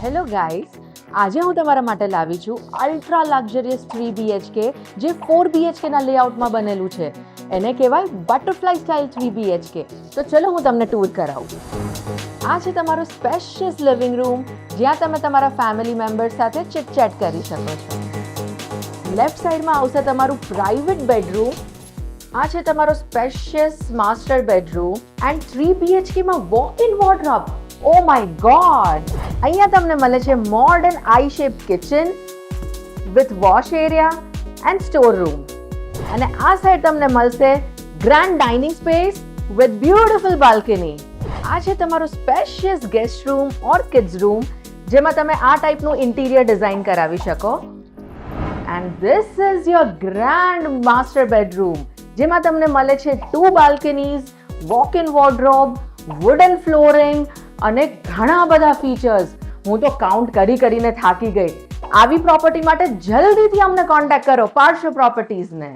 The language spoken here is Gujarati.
હેલો ગાઈઝ, આજે હું તમારા માટે લાવી છું અલ્ટ્રા લક્ઝરિયસ 3 BHK જે 4 BHK ના લેઆઉટમાં બનેલું છે. એને કહેવાય બટરફ્લાય સ્ટાઇલ 3 BHK. તો ચલો હું તમને ટૂર કરાવું. આ છે તમારો સ્પેશિયસ લિવિંગ રૂમ, જ્યાં તમે તમારા ફેમિલી મેમ્બર્સ સાથે ચિટ ચેટ કરી શકો છો. લેફ્ટ સાઈડમાં આવશે તમારું પ્રાઇવેટ બેડરૂમ. આ છે તમારો spacious master bedroom and 3 BHK માં walk in wardrobe. Oh my God! અહીંયા તમને મળે છે modern I shape kitchen with wash area and store room. અને આ સાઈડ તમને મળશે grand dining space with beautiful balcony. આ છે તમારો સ્પેશિયસ ગેસ્ટ રૂમ ઓર કિડ્સ રૂમ, જેમાં તમે આ ટાઈપનું ઇન્ટિરિયર ડિઝાઇન કરાવી શકો. And this is your grand master bedroom, જેમાં તમને મળે છે 2 balconies, walk in wardrobe, wooden flooring અને ઘણા બધા ફીચર્સ. હું તો કાઉન્ટ કરીને થાકી ગઈ. આવી પ્રોપર્ટી માટે જલ્દીથી અમને કોન્ટેક્ટ કરો પાર્શ્વ પ્રોપર્ટીઝને.